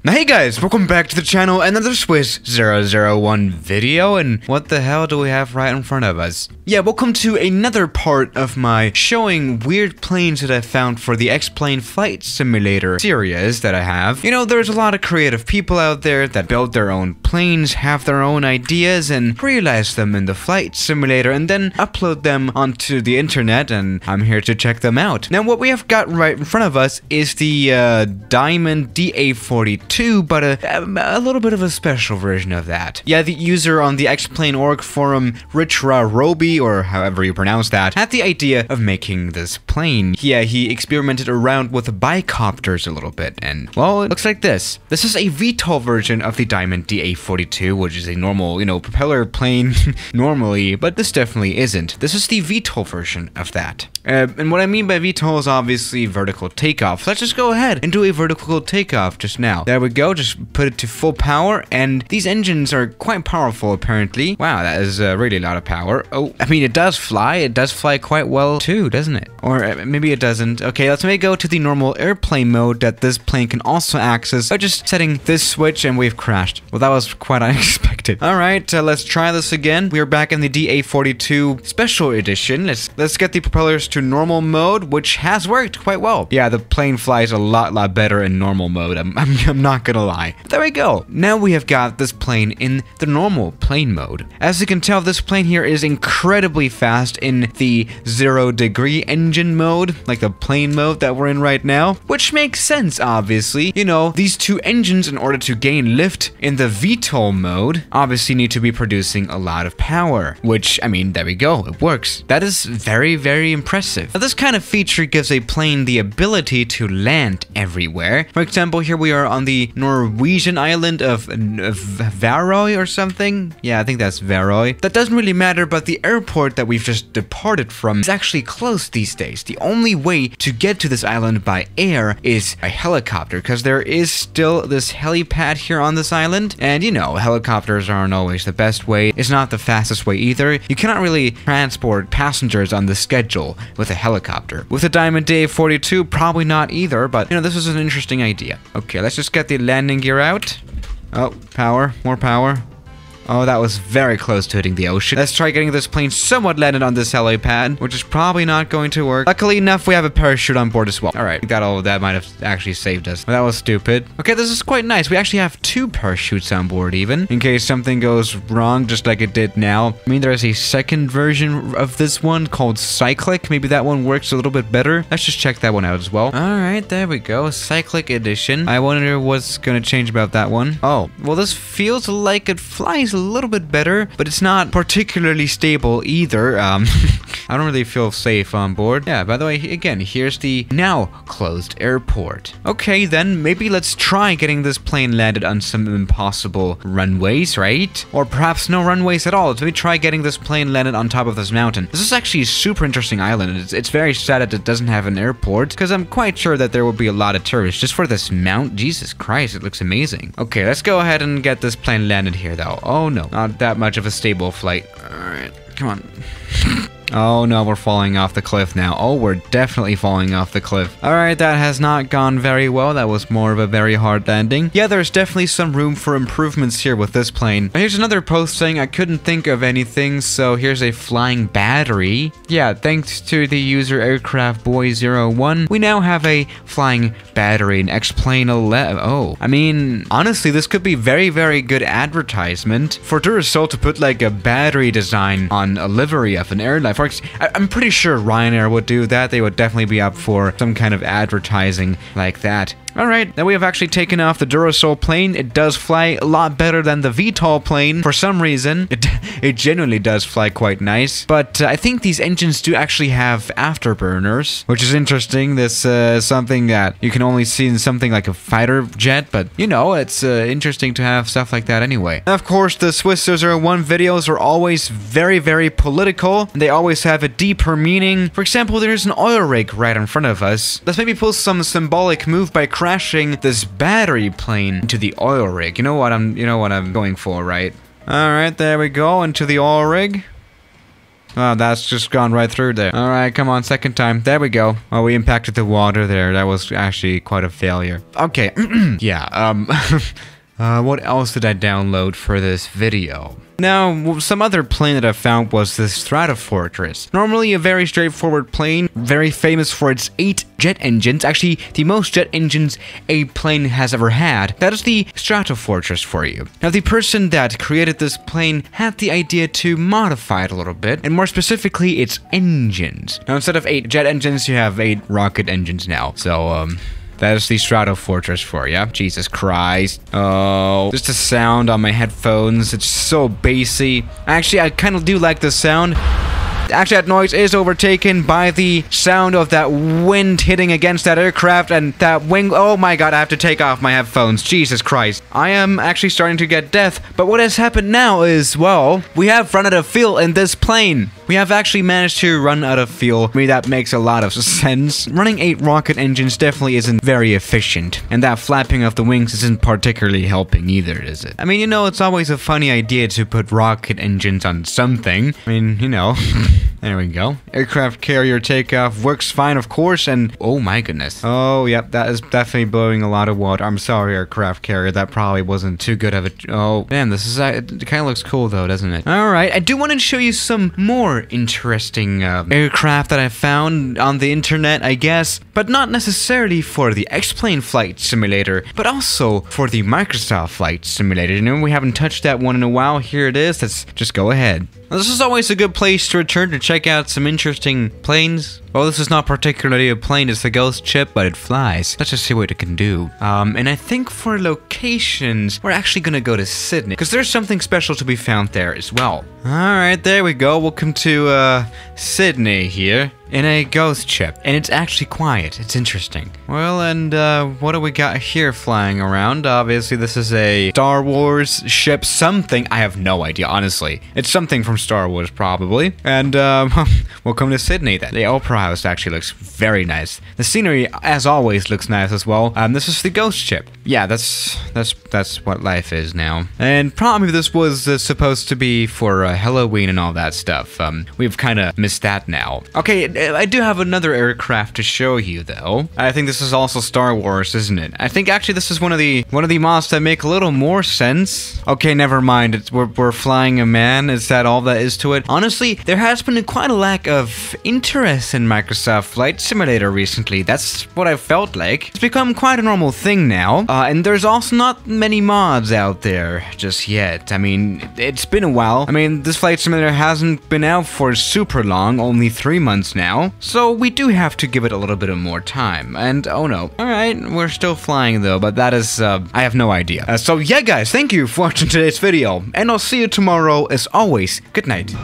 Now hey guys, welcome back to the channel, another Swiss 001 video, and what the hell do we have right in front of us? Yeah, welcome to another part of my showing weird planes that I found for the X-Plane Flight Simulator series that I have. You know, there's a lot of creative people out there that build their own planes, have their own ideas, and realize them in the flight simulator, and then upload them onto the internet, and I'm here to check them out. Now what we have got right in front of us is the Diamond DA42, but a little bit of a special version of that. Yeah, the user on the X-Plane org forum, Richra Roby, or however you pronounce that, had the idea of making this plane. Yeah, he experimented around with bicopters a little bit, and well, it looks like this. This is a VTOL version of the Diamond DA42, which is a normal, you know, propeller plane normally, but this definitely isn't. This is the VTOL version of that. And what I mean by VTOL is obviously vertical takeoff. Let's just go ahead and do a vertical takeoff just now. There we go, just put it to full power, and these engines are quite powerful apparently. Wow, that is really a lot of power. Oh, I mean, it does fly quite well too, doesn't it? Or maybe it doesn't. Okay, let's maybe go to the normal airplane mode that this plane can also access by just setting this switch, and we've crashed. Well, that was quite unexpected. Alright, let's try this again. We are back in the DA42 Special Edition. Let's get the propellers to normal mode, which has worked quite well. Yeah, the plane flies a lot better in normal mode. I'm not gonna lie. There we go. Now we have got this plane in the normal plane mode. As you can tell, this plane here is incredibly fast in the 0-degree engine mode, like the plane mode that we're in right now, which makes sense, obviously. You know, these two engines, in order to gain lift in the VTOL mode, obviously need to be producing a lot of power, which, I mean, there we go. It works. That is very impressive. Now, this kind of feature gives a plane the ability to land everywhere. For example, here we are on the Norwegian island of Værøy or something. Yeah, I think that's Værøy. That doesn't really matter, but the airport that we've just departed from is actually closed these days. The only way to get to this island by air is a helicopter, because there is still this helipad here on this island. And you know, helicopters aren't always the best way. It's not the fastest way either. You cannot really transport passengers on the schedule with a helicopter. With the Diamond DA42, probably not either, but you know, this is an interesting idea. Okay, let's just get the landing gear out. Oh, power, more power. Oh, that was very close to hitting the ocean. Let's try getting this plane somewhat landed on this helipad, which is probably not going to work. Luckily enough, we have a parachute on board as well. All right, we got all of that. Might have actually saved us. That was stupid. Okay, this is quite nice. We actually have 2 parachutes on board even, in case something goes wrong, just like it did now. I mean, there's a second version of this one called Cyclic. Maybe that one works a little bit better. Let's just check that one out as well. All right, there we go. Cyclic Edition. I wonder what's going to change about that one. Oh, well, this feels like it flies a little bit better, but it's not particularly stable either. I don't really feel safe on board. Yeah, by the way, again, here's the now closed airport. Okay, then maybe let's try getting this plane landed on some impossible runways, right? Or perhaps no runways at all. Let me try getting this plane landed on top of this mountain. This is actually a super interesting island. It's very sad that it doesn't have an airport, because I'm quite sure that there will be a lot of tourists just for this mount. Jesus Christ, it looks amazing. Okay, let's go ahead and get this plane landed here though. Oh no, not that much of a stable flight. Alright, come on. Oh no, we're falling off the cliff now. Oh, we're definitely falling off the cliff. Alright, that has not gone very well. That was more of a very hard landing. Yeah, there's definitely some room for improvements here with this plane. Here's another post saying I couldn't think of anything, so here's a flying battery. Yeah, thanks to the user AircraftBoy01, we now have a flying battery in X-Plane 11. Oh, I mean, honestly, this could be very good advertisement for Duracell to put like a battery design on a livery of an airline. I'm pretty sure Ryanair would do that. They would definitely be up for some kind of advertising like that. Alright, now we have actually taken off the Duracell plane. It does fly a lot better than the VTOL plane. For some reason, it genuinely does fly quite nice. But I think these engines do actually have afterburners, which is interesting. This is something that you can only see in something like a fighter jet, but you know, it's interesting to have stuff like that anyway. And of course, the Swiss 001 videos are always very political, and they always have a deeper meaning. For example, there's an oil rig right in front of us. Let's maybe pull some symbolic move by crashing this battery plane into the oil rig. You know what I'm going for, right? All right, there we go, into the oil rig. Oh, that's just gone right through there. Alright, come on, second time. There we go. Oh, we impacted the water there. That was actually quite a failure. Okay, yeah, what else did I download for this video? Now, some other plane that I found was the Stratofortress. Normally a very straightforward plane, very famous for its 8 jet engines, actually the most jet engines a plane has ever had. That is the Stratofortress for you. Now, the person that created this plane had the idea to modify it a little bit, and more specifically, its engines. Now, instead of 8 jet engines, you have 8 rocket engines now. So, that is the Stratofortress for you. Jesus Christ. Oh, just the sound on my headphones. It's so bassy. Actually, I kind of do like the sound. Actually, that noise is overtaken by the sound of that wind hitting against that aircraft and that wing. Oh my god, I have to take off my headphones. Jesus Christ. I am actually starting to get deaf. But what has happened now is, well, we have run out of fuel in this plane. We have actually managed to run out of fuel. I mean, that makes a lot of sense. Running 8 rocket engines definitely isn't very efficient. And that flapping of the wings isn't particularly helping either, is it? I mean, you know, it's always a funny idea to put rocket engines on something. I mean, you know. There we go. Aircraft carrier takeoff works fine, of course, and oh my goodness. Oh, yep, that is definitely blowing a lot of water. I'm sorry, aircraft carrier. That probably wasn't too good of a... Oh, damn, this is... It kind of looks cool, though, doesn't it? Alright, I do want to show you some more interesting aircraft that I found on the internet, I guess, but not necessarily for the X-Plane Flight Simulator, but also for the Microsoft Flight Simulator. You know, we haven't touched that one in a while. Here it is. Let's just go ahead. Now, this is always a good place to return to check out some interesting planes. Well, this is not particularly a plane, it's a ghost ship, but it flies. Let's just see what it can do. And I think for locations, we're actually gonna go to Sydney, because there's something special to be found there as well. Alright, there we go. Welcome to, Sydney here. In a ghost ship, and it's actually quiet. It's interesting. Well, and what do we got here flying around? Obviously, this is a Star Wars ship, something. I have no idea, honestly. It's something from Star Wars, probably. And welcome to Sydney. The Opera House actually looks very nice. The scenery, as always, looks nice as well. This is the ghost ship. Yeah, that's what life is now. And probably this was supposed to be for Halloween and all that stuff. We've kind of missed that now. Okay. I do have another aircraft to show you, though. I think this is also Star Wars, isn't it? I think actually this is one of the mods that make a little more sense. Okay, never mind. We're flying a man. Is that all that is to it? Honestly, there has been quite a lack of interest in Microsoft Flight Simulator recently. That's what I felt like. It's become quite a normal thing now. And there's also not many mods out there just yet. I mean, it's been a while. I mean, this Flight Simulator hasn't been out for super long, only 3 months now. So we do have to give it a little bit of more time. And oh no. Alright, we're still flying though, but that is, I have no idea. So yeah guys, thank you for watching today's video. And I'll see you tomorrow as always. Good night.